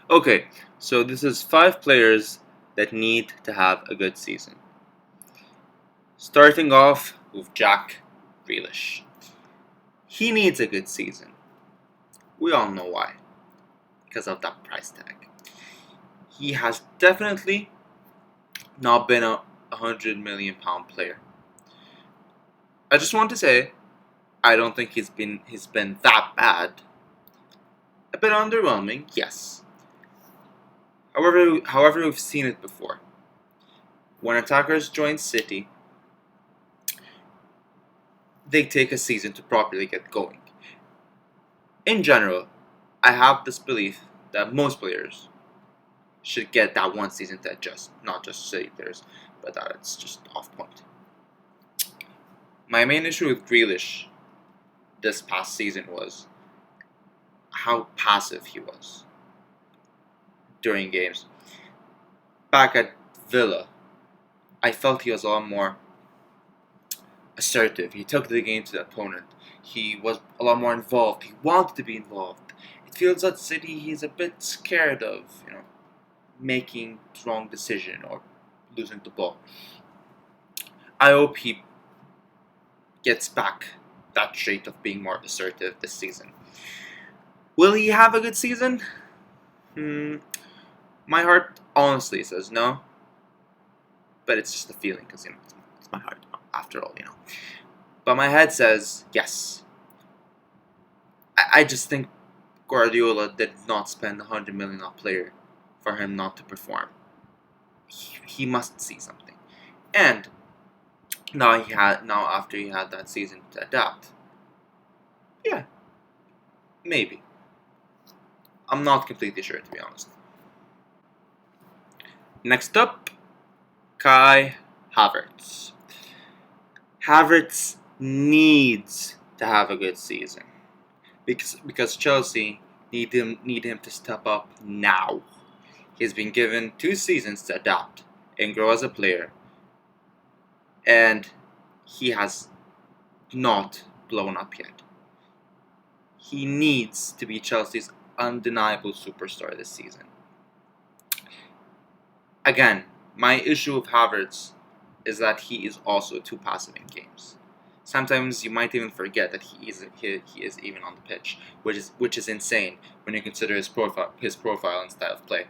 Okay, so this is 5 players that need to have a good season. Starting off with Jack Grealish. He needs a good season. We all know why. Because of that price tag. He has definitely not been a £100 million player. I just want to say, I don't think he's been that bad. A bit underwhelming, yes. However, we've seen it before. When attackers join City, they take a season to properly get going. In general, I have this belief that most players should get that one season to adjust, not just City players, but that it's just off point. My main issue with Grealish this past season was how passive he was during games. Back at Villa, I felt he was a lot more assertive. He took the game to the opponent. He was a lot more involved. He wanted to be involved. It feels at City he's a bit scared of, making the wrong decision or losing the ball. I hope he gets back that trait of being more assertive this season. Will he have a good season? My heart honestly says no, but it's just a feeling because it's my heart after all. But my head says yes. I just think Guardiola did not spend $100 million on a player for him not to perform. He must see something, and now after he had that season to adapt. Yeah, maybe. I'm not completely sure, to be honest. Next up, Kai Havertz. Havertz needs to have a good season because Chelsea need him to step up now. He's been given 2 seasons to adapt and grow as a player, and he has not blown up yet. He needs to be Chelsea's undeniable superstar this season. Again, my issue with Havertz is that he is also too passive in games. Sometimes you might even forget that he is even on the pitch, which is insane when you consider his profile and style of play.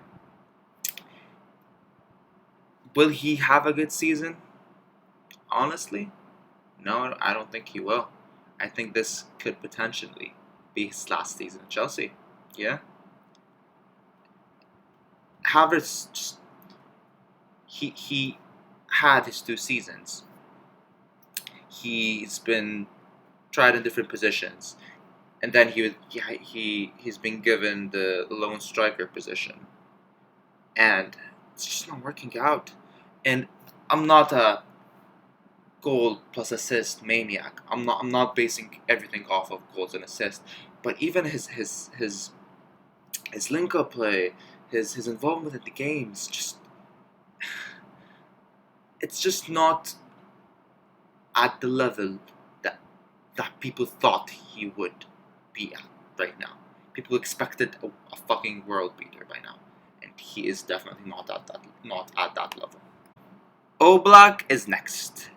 Will he have a good season? Honestly, no, I don't think he will. I think this could potentially be his last season at Chelsea. Yeah, Havertz just he had his 2 seasons. He's been tried in different positions, and then he's been given the lone striker position, and it's just not working out. And I'm not a goal plus assist maniac. I'm not basing everything off of goals and assists, but even his link up play, his involvement in the games, it's just not at the level that people thought he would be at right now. People expected a fucking world beater by now, and he is definitely not at that level. Oblak is next.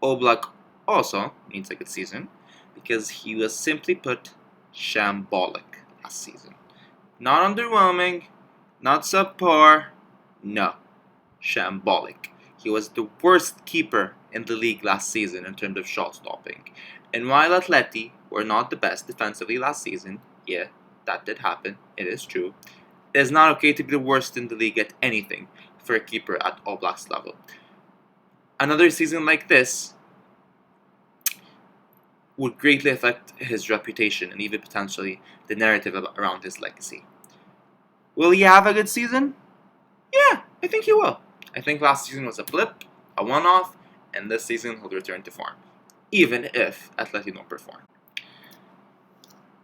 Oblak also needs a good season because he was simply put shambolic last season. Not underwhelming, not subpar, no, shambolic. He was the worst keeper in the league last season in terms of shot stopping. And while Atleti were not the best defensively last season, yeah, that did happen, it is true, it is not okay to be the worst in the league at anything for a keeper at Oblak's level. Another season like this would greatly affect his reputation and even potentially the narrative around his legacy. Will he have a good season? Yeah, I think he will. I think last season was a blip, a one-off, and this season he'll return to form, even if Atleti don't perform.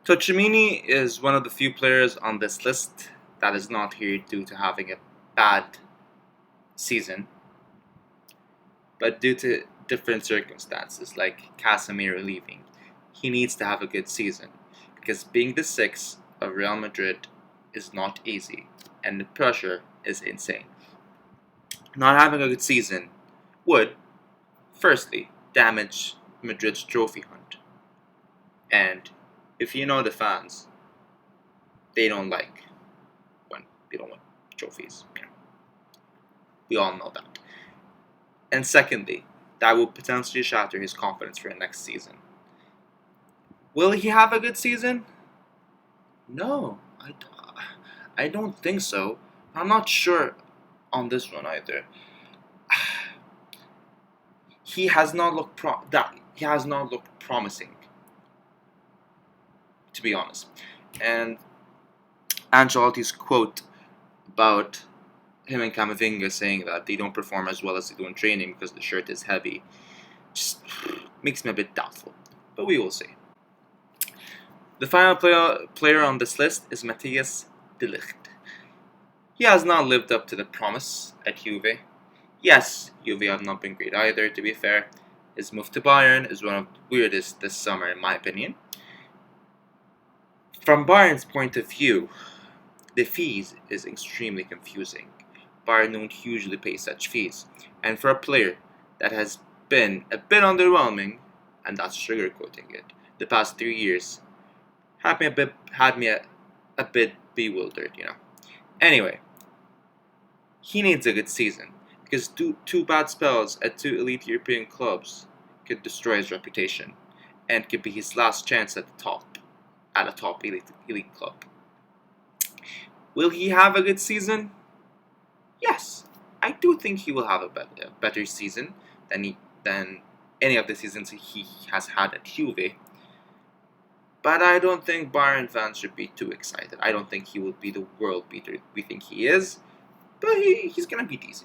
Tchouaméni is one of the few players on this list that is not here due to having a bad season, but due to different circumstances, like Casemiro leaving. He needs to have a good season, because being the 6th of Real Madrid is not easy, and the pressure is insane. Not having a good season would, firstly, damage Madrid's trophy hunt. And if you know the fans, they don't like when they don't win trophies. We all know that. And secondly, that will potentially shatter his confidence for the next season. Will he have a good season? No, I don't think so. I'm not sure on this one either. He has not looked promising, to be honest. And Ancelotti's quote about him and Camavinga saying that they don't perform as well as they do in training because the shirt is heavy just makes me a bit doubtful. But we will see. The final player on this list is Matthias de Ligt. He has not lived up to the promise at Juve. Yes, Juve have not been great either, to be fair. His move to Bayern is one of the weirdest this summer, in my opinion. From Bayern's point of view, the fees is extremely confusing. Bayern don't usually pay such fees. And for a player that has been a bit underwhelming, and that's sugarcoating it, the past 3 years, had me a bit bewildered, Anyway, he needs a good season, because two bad spells at two elite European clubs could destroy his reputation, and could be his last chance at a top elite club. Will he have a good season? Yes, I do think he will have a better season than any of the seasons he has had at Juve. But I don't think Bayern fans should be too excited. I don't think he will be the world beater we think he is, but he's gonna be decent.